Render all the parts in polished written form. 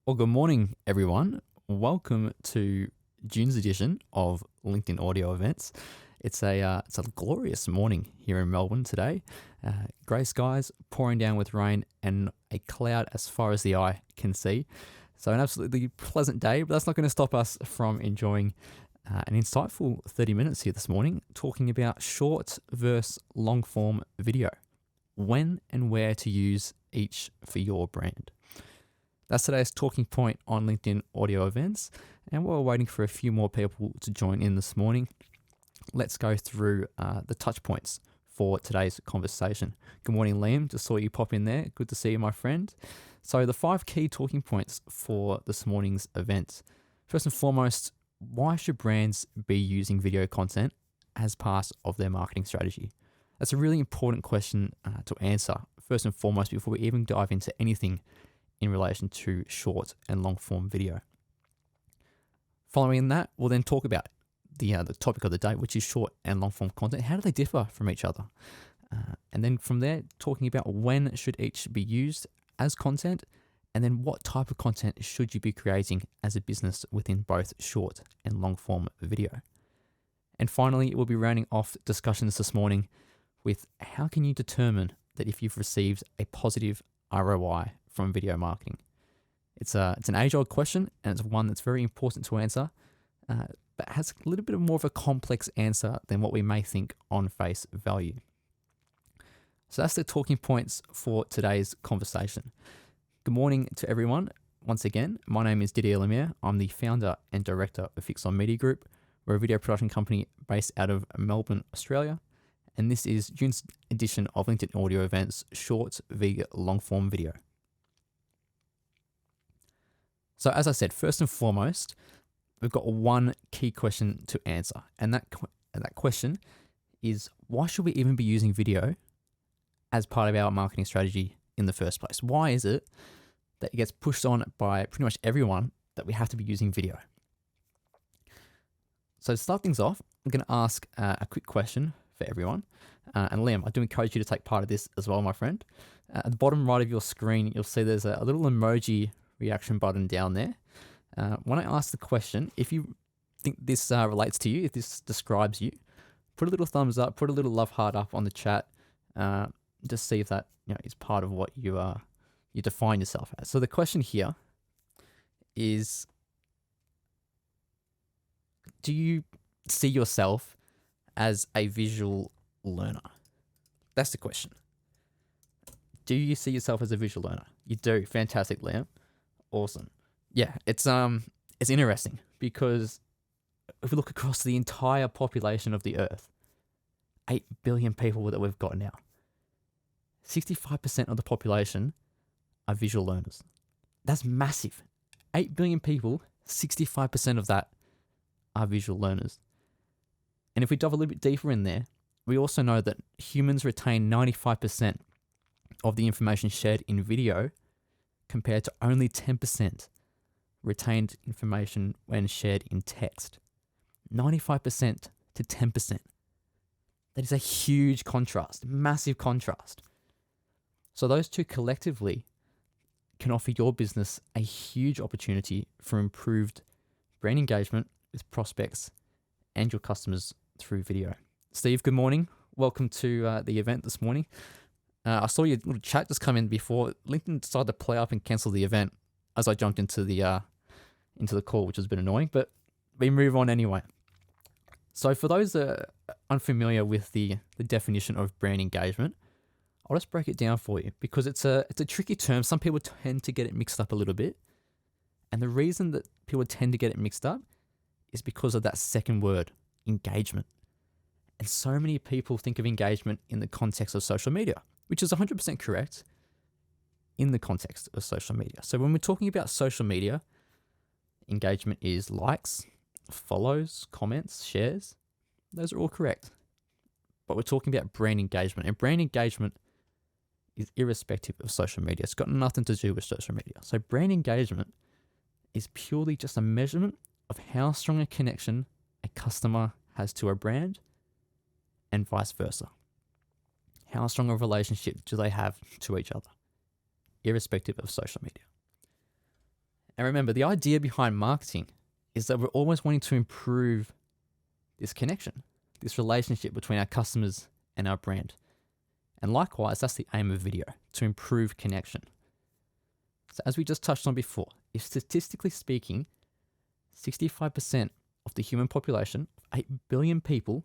Well, good morning, everyone. Welcome to June's edition of LinkedIn Audio Events. It's a glorious morning here in Melbourne today. Grey skies, pouring down with rain, and a cloud as far as the eye can see. So an absolutely pleasant day, but that's not going to stop us from enjoying an insightful 30 minutes here this morning, talking about short versus long form video, when and where to use each for your brand. That's today's talking point on LinkedIn Audio Events, and while we're waiting for a few more people to join in this morning, let's go through the touch points for today's conversation. Good morning, Liam. Just saw you pop in there. Good to see you, my friend. So the 5 key talking points for this morning's event. First and foremost, why should brands be using video content as part of their marketing strategy? That's a really important question to answer, first and foremost, before we even dive into anything in relation to short and long form video. Following that, we'll then talk about the topic of the day, which is short and long form content. How do they differ from each other? And then from there, talking about when should each be used as content, and then what type of content should you be creating as a business within both short and long form video. And finally, we'll be rounding off discussions this morning with how can you determine that if you've received a positive ROI from video marketing. It's an age-old question, and it's one that's very important to answer, but has a little bit more of a complex answer than what we may think on face value. So that's the talking points for today's conversation. Good morning to everyone. Once again, my name is Didier Lemire. I'm the founder and director of Fixon Media Group. We're a video production company based out of Melbourne, Australia, and this is June's edition of LinkedIn Audio Events, short v long form video. So as I said, first and foremost, we've got one key question to answer. And that question is, why should we even be using video as part of our marketing strategy in the first place? Why is it that it gets pushed on by pretty much everyone that we have to be using video? So to start things off, I'm going to ask a quick question for everyone. And Liam, I do encourage you to take part of this as well, my friend. At the bottom right of your screen, you'll see there's a little emoji reaction button down there. When I ask the question, if you think this relates to you, if this describes you, put a little thumbs up, put a little love heart up on the chat. Just see if that is part of what you define yourself as. So the question here is, do you see yourself as a visual learner? That's the question. Do you see yourself as a visual learner? You do. Fantastic, Liam. Awesome. Yeah, it's interesting because if we look across the entire population of the Earth, 8 billion people that we've got now, 65% of the population are visual learners. That's massive. 8 billion people, 65% of that are visual learners. And if we dive a little bit deeper in there, we also know that humans retain 95% of the information shared in video compared to only 10% retained information when shared in text. 95% to 10%. That is a huge contrast, massive contrast. So those two collectively can offer your business a huge opportunity for improved brand engagement with prospects and your customers through video. Steve, good morning. Welcome to the event this morning. I saw your little chat just come in before. LinkedIn decided to play up and cancel the event as I jumped into the call, which was a bit annoying, but we move on anyway. So for those that are unfamiliar with the definition of brand engagement, I'll just break it down for you because it's a tricky term. Some people tend to get it mixed up a little bit. And the reason that people tend to get it mixed up is because of that second word, engagement. And so many people think of engagement in the context of social media, which is 100% correct in the context of social media. So when we're talking about social media, engagement is likes, follows, comments, shares. Those are all correct. But we're talking about brand engagement, and brand engagement is irrespective of social media. It's got nothing to do with social media. So brand engagement is purely just a measurement of how strong a connection a customer has to a brand and vice versa. How strong a relationship do they have to each other, irrespective of social media? And remember, the idea behind marketing is that we're always wanting to improve this connection, this relationship between our customers and our brand. And likewise, that's the aim of video, to improve connection. So as we just touched on before, if statistically speaking, 65% of the human population, 8 billion people,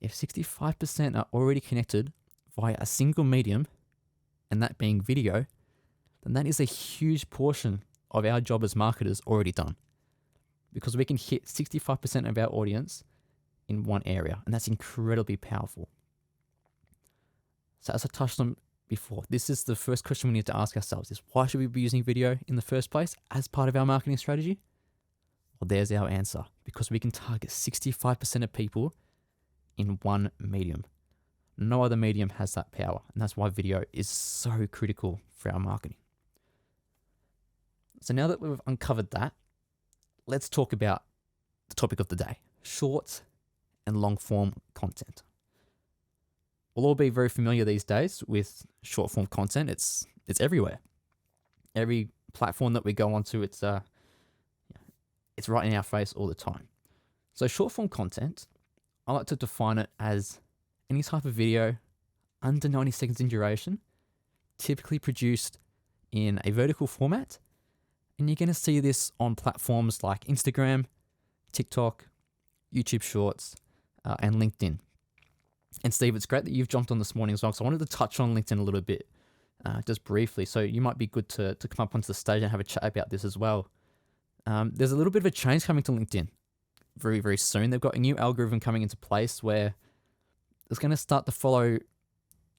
if 65% are already connected via a single medium, and that being video, then that is a huge portion of our job as marketers already done. Because we can hit 65% of our audience in one area, and that's incredibly powerful. So as I touched on before, this is the first question we need to ask ourselves is, why should we be using video in the first place as part of our marketing strategy? Well, there's our answer. Because we can target 65% of people in one medium. No other medium has that power, and that's why video is so critical for our marketing. So now that we've uncovered that, let's talk about the topic of the day, short and long form content. We'll all be very familiar these days with short form content. It's everywhere. Every platform that we go onto, it's right in our face all the time. So short form content, I like to define it as any type of video under 90 seconds in duration, typically produced in a vertical format. And you're going to see this on platforms like Instagram, TikTok, YouTube Shorts, and LinkedIn. And Steve, it's great that you've jumped on this morning as well, because I wanted to touch on LinkedIn a little bit, just briefly. So you might be good to come up onto the stage and have a chat about this as well. There's a little bit of a change coming to LinkedIn very, very soon. They've got a new algorithm coming into place where it's going to start to follow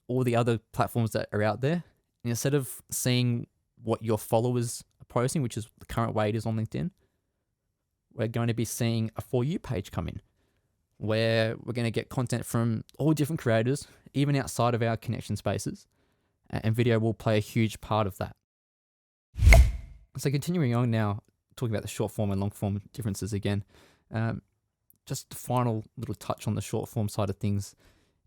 all the other platforms that are out there. And instead of seeing what your followers are posting, which is the current way it is on LinkedIn, we're going to be seeing a For You page come in, where we're going to get content from all different creators, even outside of our connection spaces, and video will play a huge part of that. So continuing on now, talking about the short form and long form differences again, just the final little touch on the short form side of things.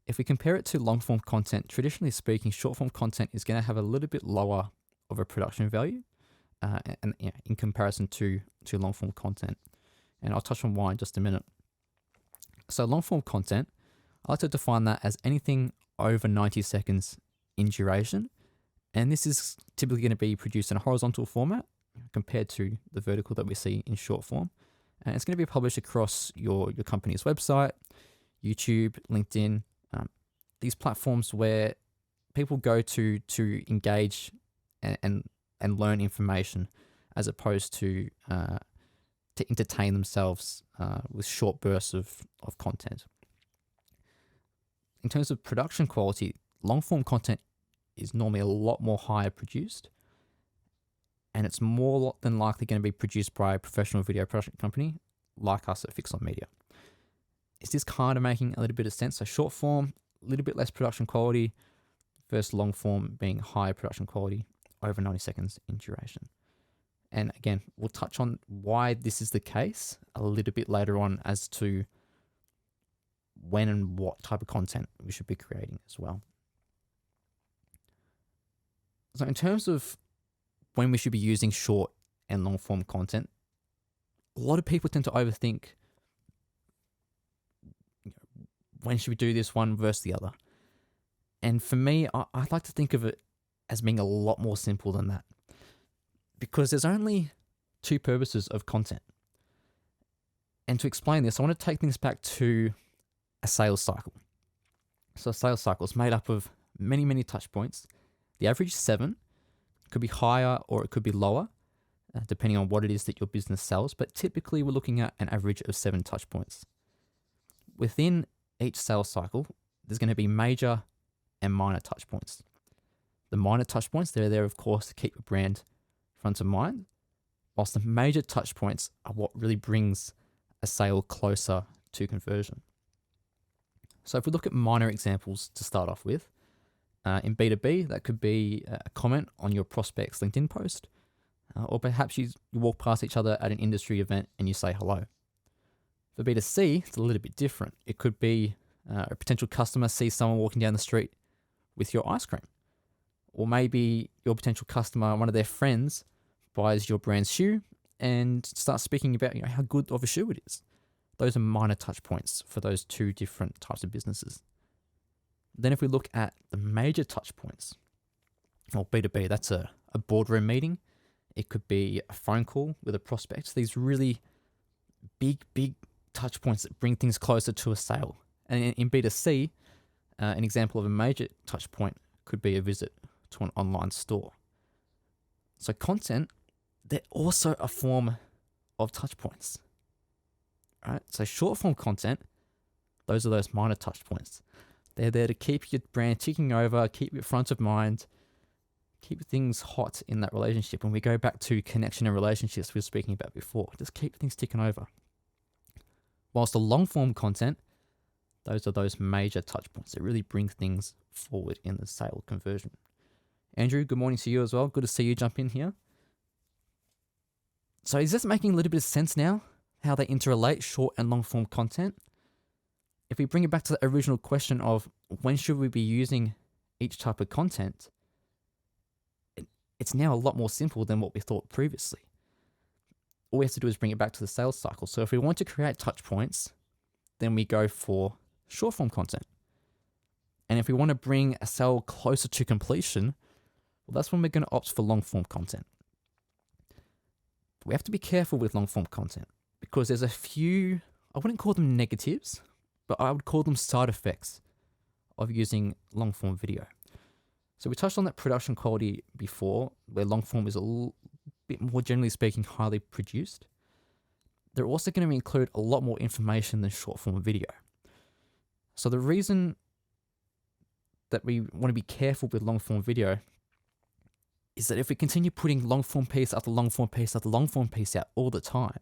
If we compare it to long form content, traditionally speaking, short form content is going to have a little bit lower of a production value in comparison to long form content. And I'll touch on why in just a minute. So long form content, I like to define that as anything over 90 seconds in duration. And this is typically going to be produced in a horizontal format compared to the vertical that we see in short form. And it's going to be published across your company's website, YouTube, LinkedIn, these platforms where people go to engage and learn information, as opposed to entertain themselves with short bursts of content. In terms of production quality, long form content is normally a lot more higher produced, and it's more than likely going to be produced by a professional video production company like us at Fixon Media. Is this kind of making a little bit of sense? So short form, a little bit less production quality, versus long form being higher production quality, over 90 seconds in duration. And again, we'll touch on why this is the case a little bit later on as to when and what type of content we should be creating as well. So in terms of when we should be using short and long form content, a lot of people tend to overthink, when should we do this one versus the other? And for me, I'd like to think of it as being a lot more simple than that, because there's only two purposes of content. And to explain this, I want to take things back to a sales cycle. So a sales cycle is made up of many, many touch points. The average 7, could be higher or it could be lower, depending on what it is that your business sells. But typically we're looking at an average of 7 touch points. Within each sales cycle, there's going to be major and minor touch points. The minor touch points, they're there, of course, to keep your brand front of mind, whilst the major touch points are what really brings a sale closer to conversion. So if we look at minor examples to start off with, in B2B, that could be a comment on your prospect's LinkedIn post, or perhaps you walk past each other at an industry event and you say hello. For B2C, it's a little bit different. It could be a potential customer sees someone walking down the street with your ice cream. Or maybe your potential customer, one of their friends, buys your brand's shoe and starts speaking about how good of a shoe it is. Those are minor touch points for those two different types of businesses. Then if we look at the major touch points, or B2B, that's a boardroom meeting. It could be a phone call with a prospect. These really big touch points that bring things closer to a sale. And in B2C, an example of a major touch point could be a visit to an online store. So content, they're also a form of touch points. Right? So short form content, those are those minor touch points. They're there to keep your brand ticking over, keep it front of mind, keep things hot in that relationship. When we go back to connection and relationships we were speaking about before, just keep things ticking over. Whilst the long form content, those are those major touch points that really bring things forward in the sale conversion. Andrew, good morning to you as well. Good to see you jump in here. So is this making a little bit of sense now, how they interrelate short and long form content? If we bring it back to the original question of when should we be using each type of content, it's now a lot more simple than what we thought previously. All we have to do is bring it back to the sales cycle. So if we want to create touch points, then we go for short form content. And if we want to bring a sale closer to completion, well, that's when we're going to opt for long form content. But we have to be careful with long form content because there's a few, I wouldn't call them negatives, but I would call them side effects of using long form video. So we touched on that production quality before, where long form is a little bit more, generally speaking, highly produced. They're also going to include a lot more information than short form video. So the reason that we want to be careful with long form video is that if we continue putting long form piece after long form piece after long form piece out all the time,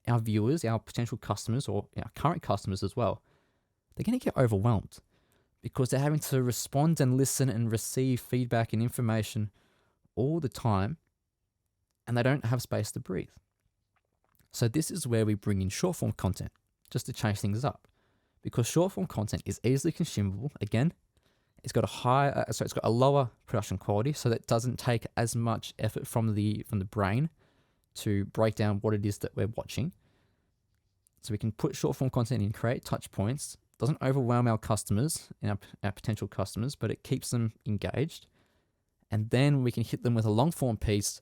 our viewers, our potential customers, or our current customers as well, they're going to get overwhelmed because they're having to respond and listen and receive feedback and information all the time, and they don't have space to breathe. So this is where we bring in short form content, just to change things up, because short form content is easily consumable. Again, it's got a lower production quality, so that doesn't take as much effort from the brain to break down what it is that we're watching. So we can put short form content in, create touch points. Doesn't overwhelm our customers and our potential customers, but it keeps them engaged. And then we can hit them with a long form piece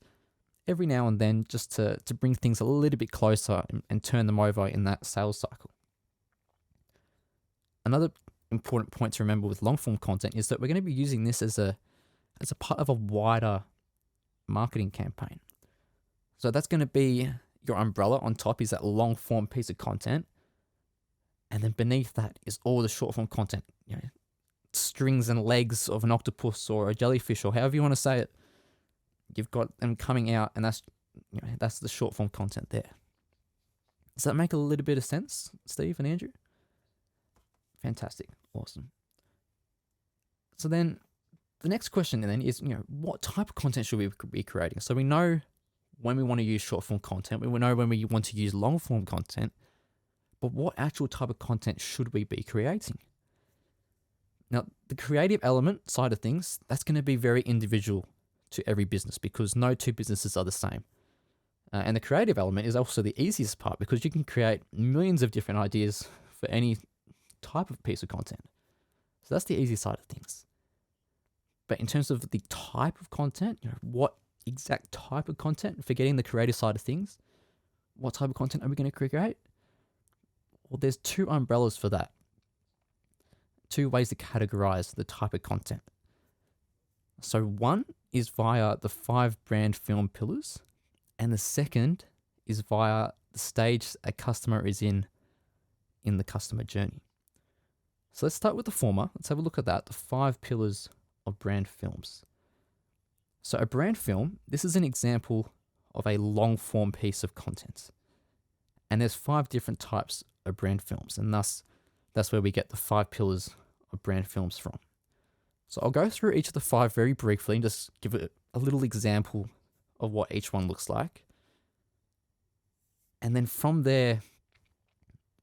every now and then, just to bring things a little bit closer and turn them over in that sales cycle. Another important point to remember with long form content is that we're going to be using this as a part of a wider marketing campaign. So that's going to be your umbrella. On top is that long form piece of content. And then beneath that is all the short form content, strings and legs of an octopus or a jellyfish, or however you want to say it. You've got them coming out, and that's the short form content there. Does that make a little bit of sense, Steve and Andrew? Fantastic. Awesome. So then the next question then is, what type of content should we be creating? So we know when we want to use short form content, we know when we want to use long form content, but what actual type of content should we be creating? Now, the creative element side of things, that's going to be very individual to every business because no two businesses are the same. And the creative element is also the easiest part because you can create millions of different ideas for any type of piece of content. So that's the easy side of things. But in terms of the type of content, what exact type of content, forgetting the creative side of things, what type of content are we going to create? Well, there's two umbrellas for that. Two ways to categorize the type of content. So one is via the 5 brand film pillars, and the second is via the stage a customer is in the customer journey. So let's start with the former. Let's have a look at that, the 5 pillars of brand films. So a brand film, this is an example of a long form piece of content. And there's 5 different types of brand films, and thus that's where we get the 5 pillars of brand films from. So I'll go through each of the 5 very briefly and just give it a little example of what each one looks like. And then from there,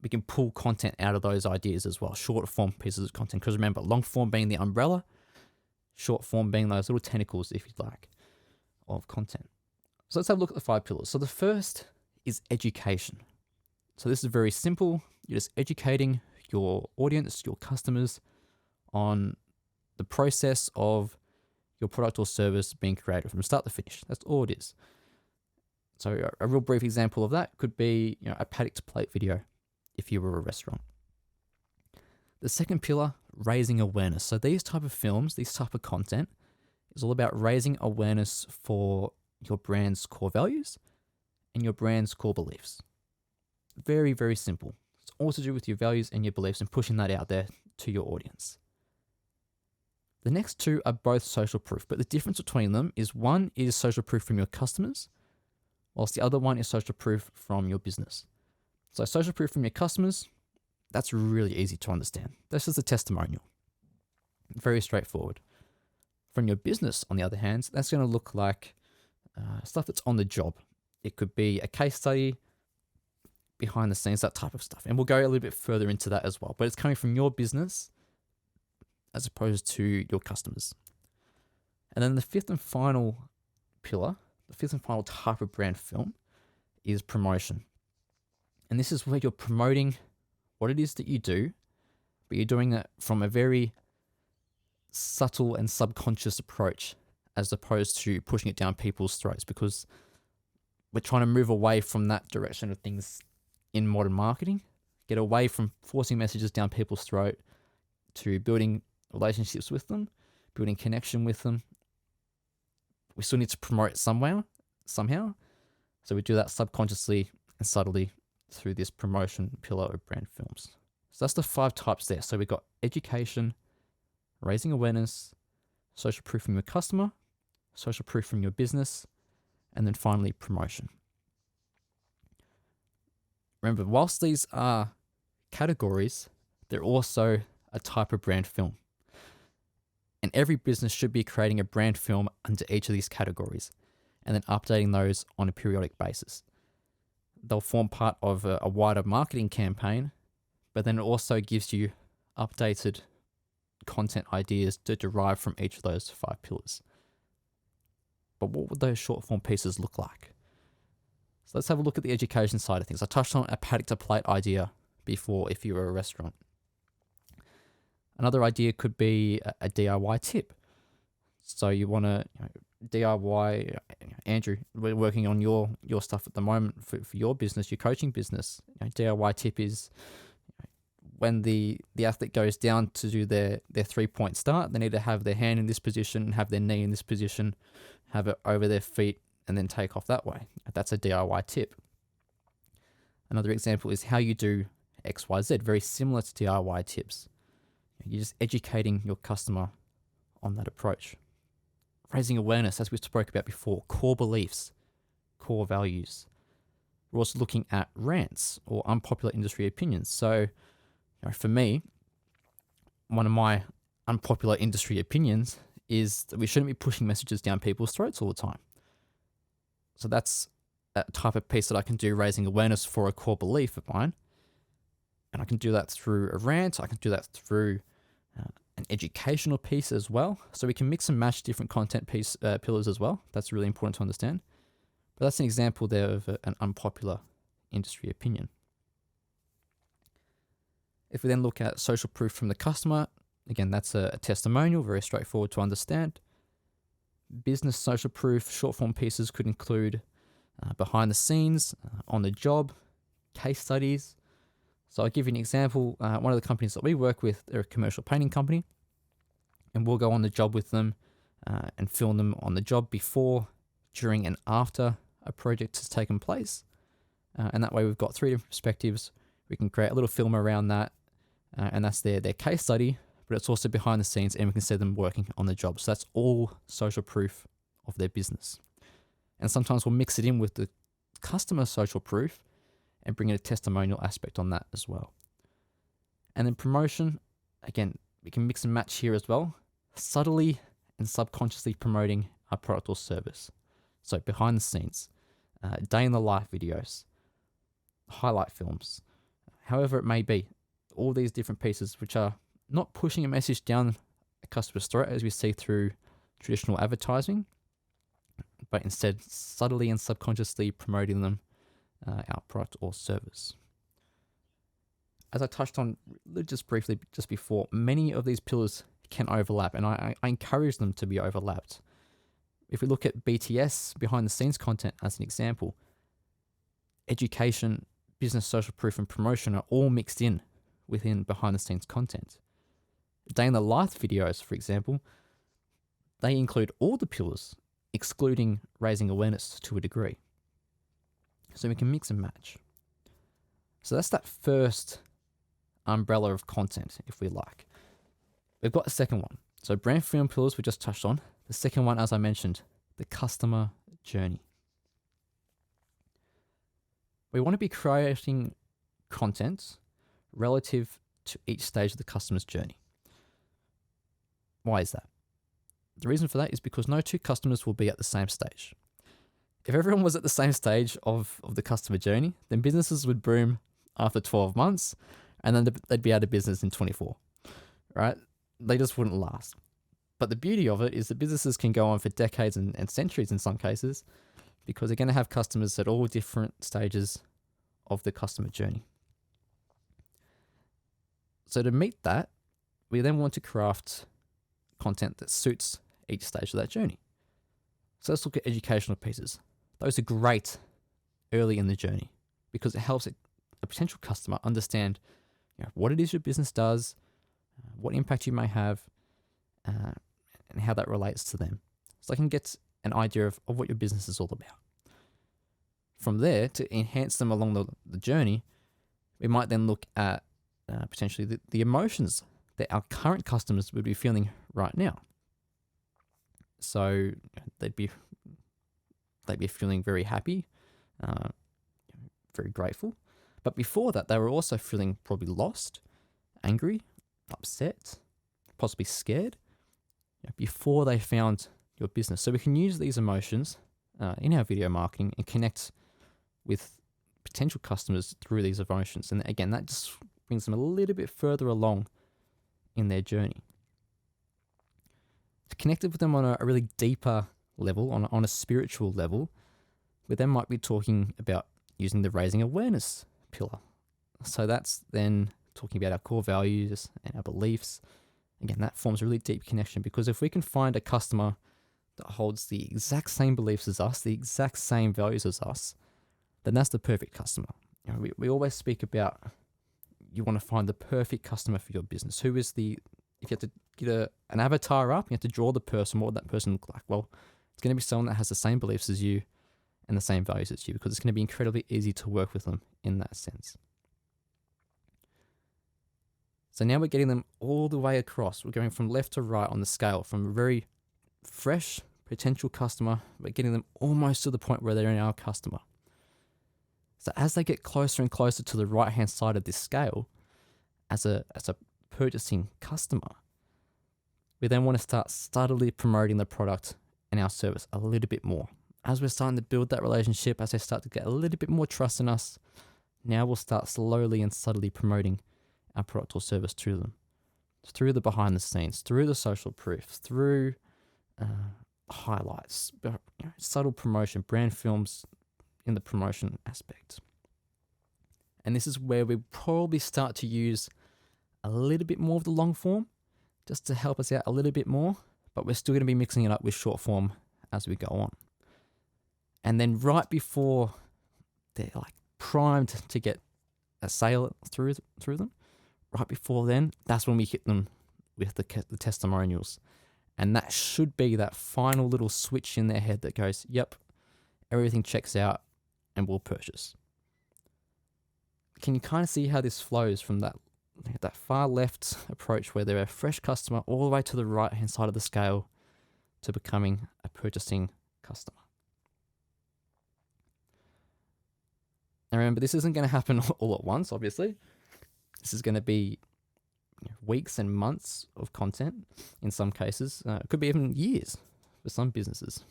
we can pull content out of those ideas as well, short form pieces of content. Because remember, long form being the umbrella, short form being those little tentacles, if you'd like, of content. So let's have a look at the 5 pillars. So the first is education. So this is very simple. You're just educating your audience, your customers, on the process of your product or service being created from start to finish. That's all it is. So a real brief example of that could be, a paddock to plate video if you were a restaurant. The second pillar, raising awareness. So these type of films, this type of content is all about raising awareness for your brand's core values and your brand's core beliefs. Very, very simple. It's all to do with your values and your beliefs and pushing that out there to your audience. The next two are both social proof, but the difference between them is one is social proof from your customers, whilst the other one is social proof from your business. So social proof from your customers, that's really easy to understand. That's just a testimonial. Very straightforward. From your business, on the other hand, that's going to look like stuff that's on the job. It could be a case study, behind the scenes, that type of stuff. And we'll go a little bit further into that as well. But it's coming from your business as opposed to your customers. And then the fifth and final pillar, the fifth and final type of brand film is promotion. And this is where you're promoting what it is that you do, but you're doing it from a very subtle and subconscious approach as opposed to pushing it down people's throats, because we're trying to move away from that direction of things in modern marketing, get away from forcing messages down people's throat to building relationships with them, building connection with them. We still need to promote it somehow. So we do that subconsciously and subtly through this promotion pillar of brand films. So that's the 5 types there. So we've got education, raising awareness, social proof from your customer, social proof from your business, and then finally promotion. Remember, whilst these are categories, they're also a type of brand film. And every business should be creating a brand film under each of these categories and then updating those on a periodic basis. They'll form part of a wider marketing campaign, but then it also gives you updated content ideas to derive from each of those 5 pillars. But what would those short form pieces look like? So let's have a look at the education side of things. I touched on a paddock to plate idea before if you were a restaurant. Another idea could be a DIY tip. So you want to DIY, Andrew, we're working on your stuff at the moment for your business, your coaching business. DIY tip is when the athlete goes down to do their 3-point start, they need to have their hand in this position, have their knee in this position, have it over their feet, and then take off that way. That's a DIY tip. Another example is how you do XYZ, very similar to DIY tips. You're just educating your customer on that approach. Raising awareness, as we spoke about before, core beliefs, core values. We're also looking at rants or unpopular industry opinions. So, for me, one of my unpopular industry opinions is that we shouldn't be pushing messages down people's throats all the time. So that's a type of piece that I can do, raising awareness for a core belief of mine. And I can do that through a rant. I can do that through an educational piece as well. So we can mix and match different content pillars as well. That's really important to understand. But that's an example there of an unpopular industry opinion. If we then look at social proof from the customer, again, that's a testimonial, very straightforward to understand. Business social proof, short form pieces could include behind the scenes, on the job, case studies. So I'll give you an example. One of the companies that we work with, they're a commercial painting company, and we'll go on the job with them and film them on the job before, during, and after a project has taken place. And that way we've got 3 different perspectives. We can create a little film around that, and that's their case study, but it's also behind the scenes, and we can see them working on the job. So that's all social proof of their business. And sometimes we'll mix it in with the customer social proof and bring in a testimonial aspect on that as well. And then promotion, again, we can mix and match here as well, subtly and subconsciously promoting our product or service. So behind the scenes, day in the life videos, highlight films, however it may be, all these different pieces which are not pushing a message down a customer's throat as we see through traditional advertising, but instead subtly and subconsciously promoting them, our product or service. As I touched on just briefly just before, many of these pillars can overlap, and I encourage them to be overlapped. If we look at BTS, behind the scenes content, as an example, education, business, social proof, and promotion are all mixed in within behind the scenes content. Day in the life videos, for example, they include all the pillars, excluding raising awareness to a degree. So we can mix and match. So that's that first umbrella of content, if we like. We've got a second one. So brand film pillars we just touched on. The second one, as I mentioned, the customer journey. We want to be creating content relative to each stage of the customer's journey. Why is that? The reason for that is because no two customers will be at the same stage. If everyone was at the same stage of the customer journey, then businesses would boom after 12 months, and then they'd be out of business in 24, right? They just wouldn't last. But the beauty of it is that businesses can go on for decades and centuries in some cases, because they're going to have customers at all different stages of the customer journey. So to meet that, we then want to craft content that suits each stage of that journey. So let's look at educational pieces. Those are great early in the journey because it helps a potential customer understand what it is your business does, what impact you may have, and how that relates to them. So they can get an idea of what your business is all about. From there, to enhance them along the journey, we might then look at potentially the emotions that our current customers would be feeling right now. So they'd be feeling very happy, very grateful. But before that, they were also feeling probably lost, angry, upset, possibly scared, before they found your business. So we can use these emotions in our video marketing and connect with potential customers through these emotions. And again, that just brings them a little bit further along in their journey. To connect with them on a really deeper level, on a spiritual level, we then might be talking about using the raising awareness pillar. So that's then talking about our core values and our beliefs. Again, that forms a really deep connection because if we can find a customer that holds the exact same beliefs as us, the exact same values as us, then that's the perfect customer. We always speak about you want to find the perfect customer for your business. Who is if you have to get an avatar up, you have to draw the person, what would that person look like? Well, it's going to be someone that has the same beliefs as you and the same values as you because it's going to be incredibly easy to work with them in that sense. So now we're getting them all the way across. We're going from left to right on the scale, from a very fresh potential customer, we're getting them almost to the point where they're our customer. So as they get closer and closer to the right-hand side of this scale, as a purchasing customer, we then want to start subtly promoting the product and our service a little bit more. As we're starting to build that relationship, as they start to get a little bit more trust in us, now we'll start slowly and subtly promoting our product or service to them. Through the behind the scenes, through the social proof, through highlights, subtle promotion, brand films in the promotion aspect. And this is where we probably start to use a little bit more of the long form just to help us out a little bit more, but we're still going to be mixing it up with short form as we go on. And then right before they're like primed to get a sale through them, right before then, that's when we hit them with the testimonials. And that should be that final little switch in their head that goes, yep, everything checks out and we'll purchase. Can you kind of see how this flows from that far left approach where they're a fresh customer all the way to the right hand side of the scale to becoming a purchasing customer? And remember, this isn't going to happen all at once, obviously. This is going to be weeks and months of content in some cases. It could be even years for some businesses.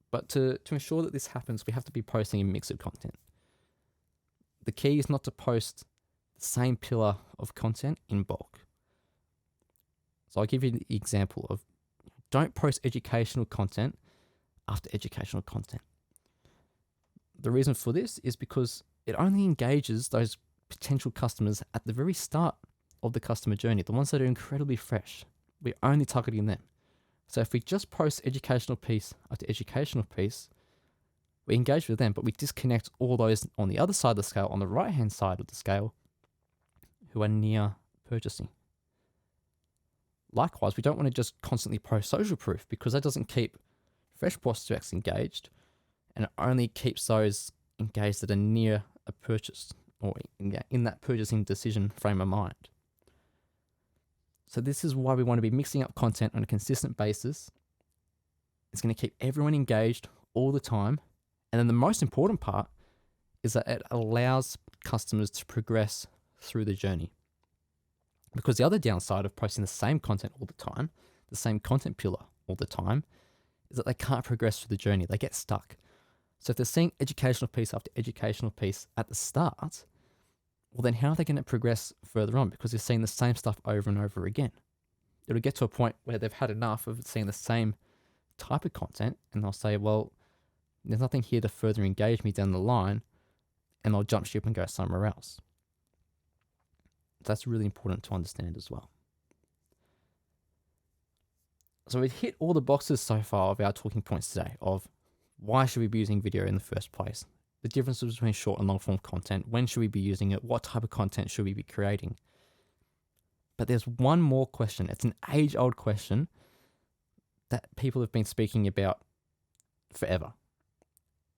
But to ensure that this happens, we have to be posting a mix of content. The key is not to post the same pillar of content in bulk. So I'll give you the example of don't post educational content after educational content. The reason for this is because it only engages those potential customers at the very start of the customer journey, the ones that are incredibly fresh. We're only targeting them. So if we just post educational piece after educational piece, we engage with them, but we disconnect all those on the other side of the scale, on the right-hand side of the scale, who are near purchasing. Likewise, we don't want to just constantly post social proof, because that doesn't keep fresh prospects engaged, and it only keeps those engaged that are near a purchase or in that purchasing decision frame of mind. So this is why we want to be mixing up content on a consistent basis. It's going to keep everyone engaged all the time. And then the most important part is that it allows customers to progress through the journey. Because the other downside of posting the same content all the time, the same content pillar all the time, is that they can't progress through the journey. They get stuck. So if they're seeing educational piece after educational piece at the start, well, then how are they going to progress further on? Because they're seeing the same stuff over and over again. It'll get to a point where they've had enough of seeing the same type of content, and they'll say, well, there's nothing here to further engage me down the line, and they'll jump ship and go somewhere else. That's really important to understand as well. So we've hit all the boxes so far of our talking points today of why should we be using video in the first place, the differences between short and long form content, when should we be using it, what type of content should we be creating. But there's one more question. It's an age-old question that people have been speaking about forever.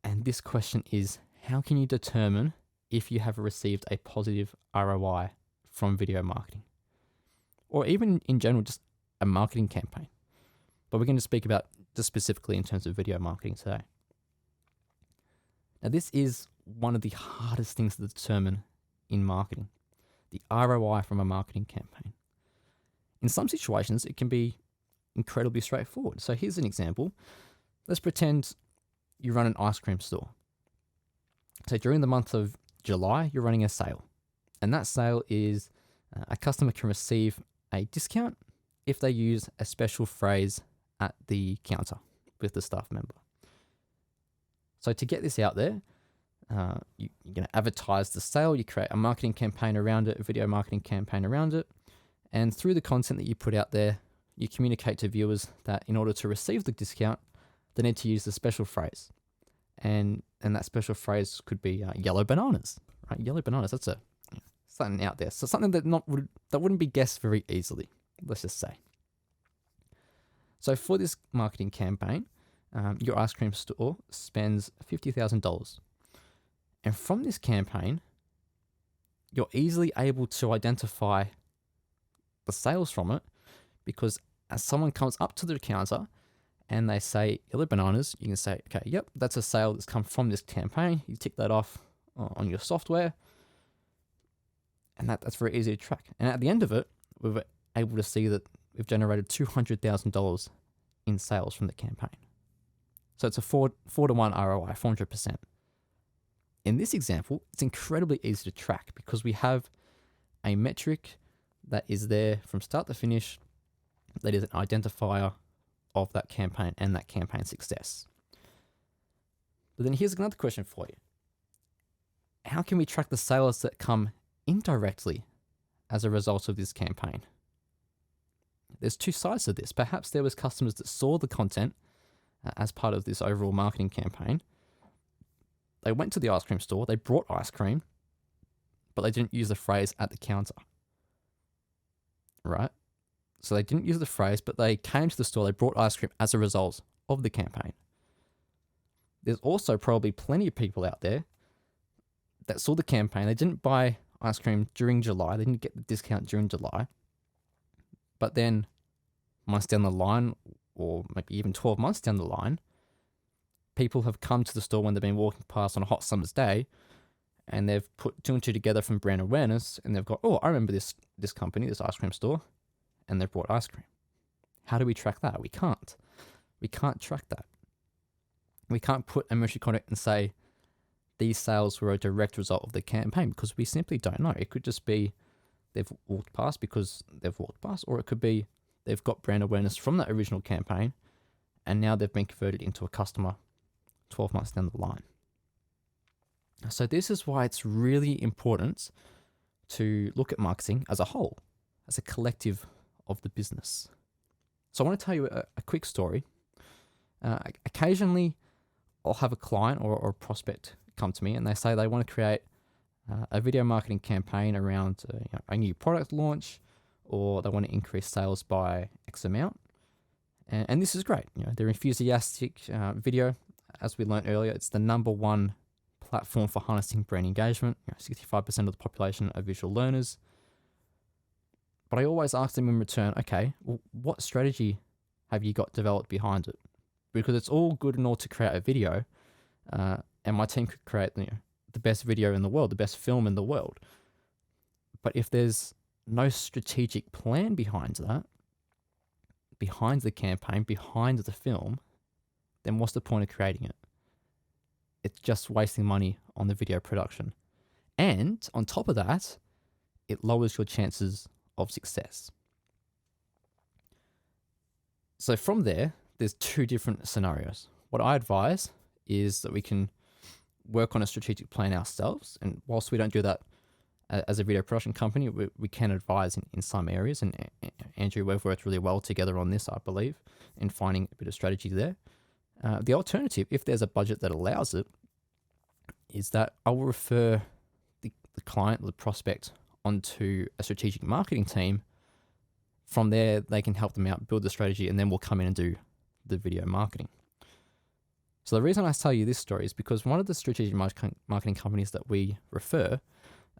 And this question is, how can you determine if you have received a positive ROI from video marketing? Or even in general, just a marketing campaign. But we're going to speak about just specifically in terms of video marketing today. Now, this is one of the hardest things to determine in marketing, the ROI from a marketing campaign. In some situations, it can be incredibly straightforward. So here's an example. Let's pretend you run an ice cream store. So during the month of July, you're running a sale. And that sale is a customer can receive a discount if they use a special phrase at the counter with the staff member. So to get this out there, you're going to advertise the sale, you create a marketing campaign around it, a video marketing campaign around it, and through the content that you put out there, you communicate to viewers that in order to receive the discount, they need to use the special phrase. And that special phrase could be yellow bananas, right? Yellow bananas, that's something out there. So something that wouldn't be guessed very easily, let's just say. So for this marketing campaign, your ice cream store spends $50,000. And from this campaign, you're easily able to identify the sales from it, because as someone comes up to the counter and they say yellow bananas, you can say, okay, yep, that's a sale that's come from this campaign. You tick that off on your software, and that's very easy to track. And at the end of it, we were able to see that we've generated $200,000 in sales from the campaign. So it's a 4 to 1 ROI, 400%. In this example, it's incredibly easy to track because we have a metric that is there from start to finish that is an identifier of that campaign and that campaign success. But then here's another question for you. How can we track the sales that come indirectly as a result of this campaign? There's two sides to this. Perhaps there was customers that saw the content as part of this overall marketing campaign. They went to the ice cream store, they brought ice cream, but they didn't use the phrase at the counter, right? So they didn't use the phrase, but they came to the store, they brought ice cream as a result of the campaign. There's also probably plenty of people out there that saw the campaign, they didn't buy ice cream during July, they didn't get the discount during July, but then months down the line, or maybe even 12 months down the line, people have come to the store when they've been walking past on a hot summer's day, and they've put two and two together from brand awareness, and they've got, oh, I remember this company, this ice cream store, and they've bought ice cream. How do we track that? We can't. We can't track that. We can't put a metric on it and say these sales were a direct result of the campaign, because we simply don't know. It could just be they've walked past because they've walked past, or it could be they've got brand awareness from that original campaign and now they've been converted into a customer 12 months down the line. So this is why it's really important to look at marketing as a whole, as a collective of the business. So I want to tell you a quick story. Occasionally, I'll have a client or a prospect come to me and they say they want to create a video marketing campaign around a new product launch, or they want to increase sales by X amount. And this is great. They're enthusiastic. Video, as we learned earlier, it's the number one platform for harnessing brand engagement. 65% of the population are visual learners. But I always ask them in return, okay, well, what strategy have you got developed behind it? Because it's all good and all to create a video, and my team could create the best video in the world, the best film in the world. But if there's no strategic plan behind that, behind the campaign, behind the film, then what's the point of creating it? It's just wasting money on the video production. And on top of that, it lowers your chances of success. So from there's two different scenarios. What I advise is that we can work on a strategic plan ourselves. And whilst we don't do that as a video production company, we can advise in some areas. And Andrew, we've worked really well together on this, I believe, in finding a bit of strategy there. The alternative, if there's a budget that allows it, is that I will refer the client or the prospect onto a strategic marketing team. From there, they can help them out, build the strategy, and then we'll come in and do the video marketing. So the reason I tell you this story is because one of the strategic marketing companies that we refer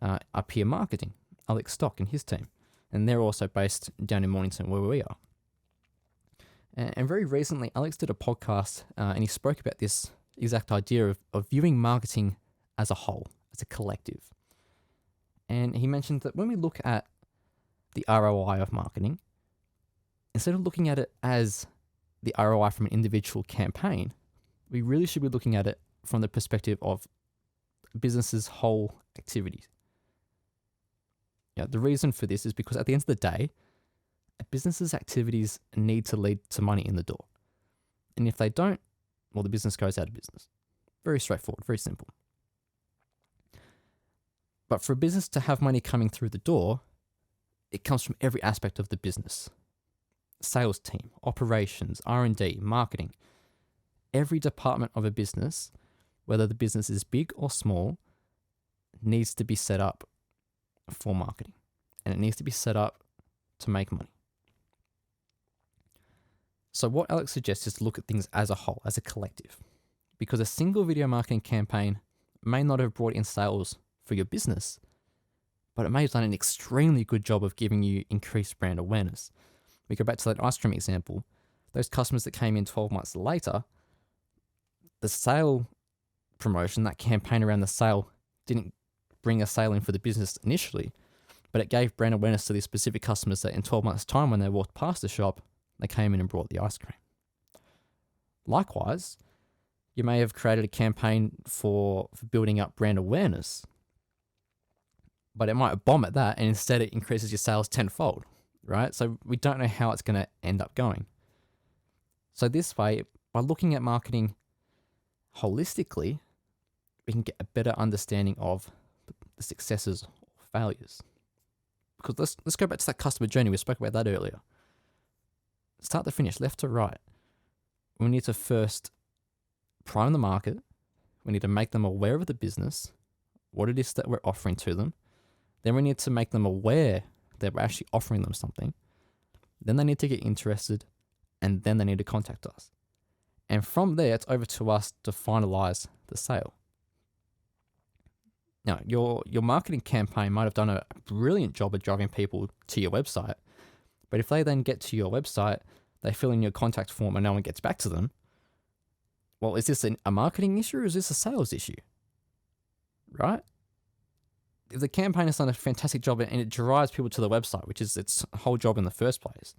are Peer Marketing, Alex Stock and his team. And they're also based down in Mornington where we are. And very recently, Alex did a podcast and he spoke about this exact idea of viewing marketing as a whole, as a collective. And he mentioned that when we look at the ROI of marketing, instead of looking at it as the ROI from an individual campaign, we really should be looking at it from the perspective of business's whole activities. The reason for this is because at the end of the day, a business's activities need to lead to money in the door. And if they don't, well, the business goes out of business. Very straightforward, very simple. But for a business to have money coming through the door, it comes from every aspect of the business. Sales team, operations, R&D, marketing. Every department of a business, whether the business is big or small, needs to be set up for marketing. And it needs to be set up to make money. So what Alex suggests is to look at things as a whole, as a collective. Because a single video marketing campaign may not have brought in sales for your business, but it may have done an extremely good job of giving you increased brand awareness. We go back to that ice cream example. Those customers that came in 12 months later, the sale promotion, that campaign around the sale, didn't bring a sale in for the business initially, but it gave brand awareness to these specific customers that in 12 months' time, when they walked past the shop, they came in and bought the ice cream. Likewise, you may have created a campaign for building up brand awareness, but it might bomb at that, and instead it increases your sales tenfold, right? So we don't know how it's going to end up going. So this way, by looking at marketing holistically, we can get a better understanding of the successes or failures. Because let's go back to that customer journey. We spoke about that earlier. Start to finish, left to right. We need to first prime the market. We need to make them aware of the business, what it is that we're offering to them. Then we need to make them aware that we're actually offering them something. Then they need to get interested, and then they need to contact us. And from there, it's over to us to finalize the sale. Now, your marketing campaign might have done a brilliant job of driving people to your website, but if they then get to your website, they fill in your contact form and no one gets back to them, well, is this a marketing issue or is this a sales issue? Right? If the campaign has done a fantastic job and it drives people to the website, which is its whole job in the first place,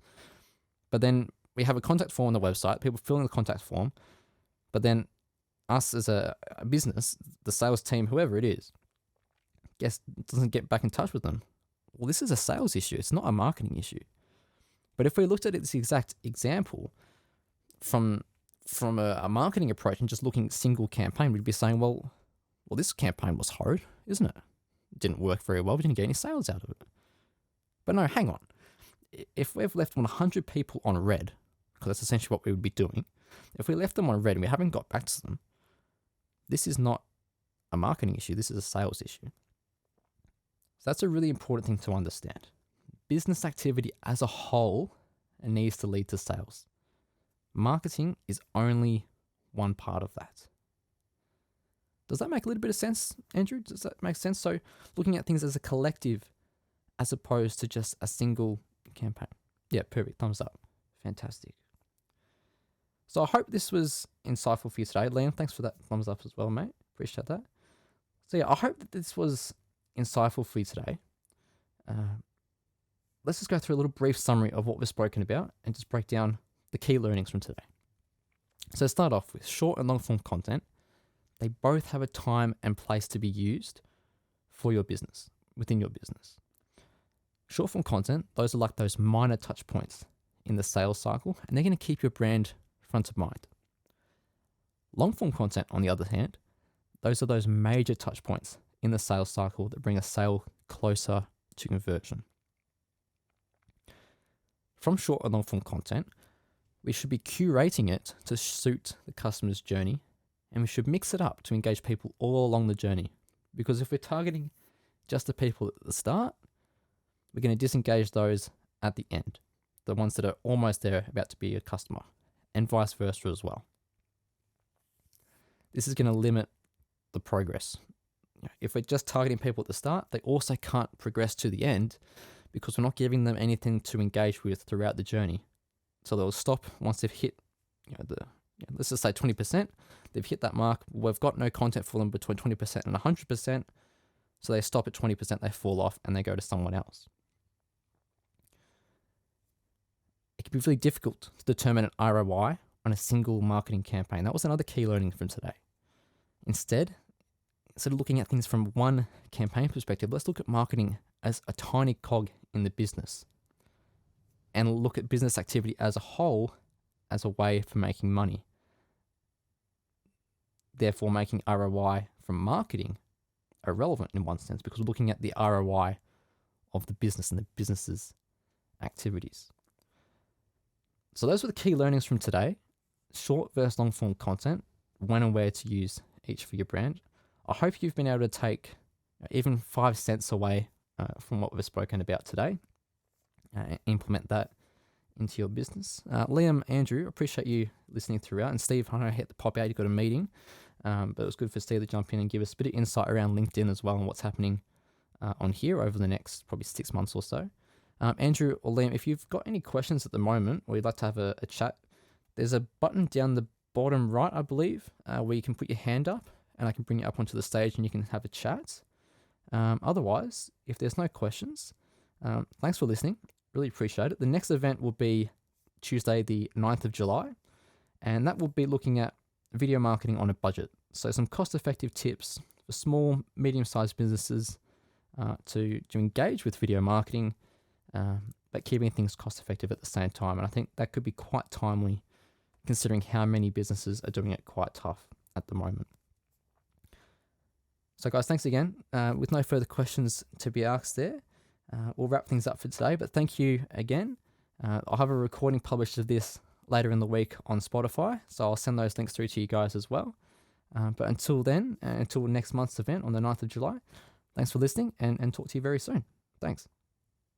but then we have a contact form on the website, people fill in the contact form, but then us as a business, the sales team, whoever it is, doesn't get back in touch with them. Well, this is a sales issue. It's not a marketing issue. But if we looked at this exact example from from a marketing approach and just looking at single campaign, we'd be saying, well, this campaign was horrid, isn't it? It didn't work very well. We didn't get any sales out of it. But no, hang on. If we've left 100 people on red, because that's essentially what we would be doing, if we left them on red and we haven't got back to them, this is not a marketing issue. This is a sales issue. So that's a really important thing to understand. Business activity as a whole needs to lead to sales. Marketing is only one part of that. Does that make a little bit of sense, Andrew? Does that make sense? So looking at things as a collective as opposed to just a single campaign. Yeah, perfect. Thumbs up. Fantastic. So I hope this was insightful for you today. Liam, thanks for that thumbs up as well, mate. Appreciate that. So yeah, I hope that this was insightful for you today. Let's just go through a little brief summary of what we've spoken about and just break down the key learnings from today. So start off with short and long form content. They both have a time and place to be used for your business, within your business. Short form content, those are like those minor touch points in the sales cycle, and they're going to keep your brand front of mind. Long form content, on the other hand, those are those major touch points in the sales cycle that bring a sale closer to conversion. From short and long form content, we should be curating it to suit the customer's journey, and we should mix it up to engage people all along the journey. Because if we're targeting just the people at the start, we're going to disengage those at the end, the ones that are almost there, about to be a customer, and vice versa as well. This is going to limit the progress. If we're just targeting people at the start, they also can't progress to the end because we're not giving them anything to engage with throughout the journey. So they'll stop once they've hit, let's just say 20%. They've hit that mark. We've got no content for them between 20% and 100%. So they stop at 20%, they fall off, and they go to someone else. It can be really difficult to determine an ROI on a single marketing campaign. That was another key learning from today. Instead of looking at things from one campaign perspective, let's look at marketing as a tiny cog in the business and look at business activity as a whole as a way for making money. Therefore, making ROI from marketing irrelevant in one sense because we're looking at the ROI of the business and the business's activities. So those were the key learnings from today. Short versus long form content, when and where to use each for your brand. I hope you've been able to take even 5 cents away from what we've spoken about today and implement that into your business. Liam, Andrew, appreciate you listening throughout. And Steve, I know I hit the pop out, you've got a meeting, but it was good for Steve to jump in and give us a bit of insight around LinkedIn as well and what's happening on here over the next probably 6 months or so. Andrew or Liam, if you've got any questions at the moment or you'd like to have a chat, there's a button down the bottom right, I believe, where you can put your hand up and I can bring you up onto the stage and you can have a chat. Otherwise, if there's no questions, thanks for listening. Really appreciate it. The next event will be Tuesday, the 9th of July, and that will be looking at video marketing on a budget. So some cost-effective tips for small, medium-sized businesses to engage with video marketing, but keeping things cost-effective at the same time. And I think that could be quite timely considering how many businesses are doing it quite tough at the moment. So guys, thanks again. With no further questions to be asked there, we'll wrap things up for today, but thank you again. I'll have a recording published of this later in the week on Spotify, so I'll send those links through to you guys as well. But until then, until next month's event on the 9th of July, thanks for listening and talk to you very soon. Thanks.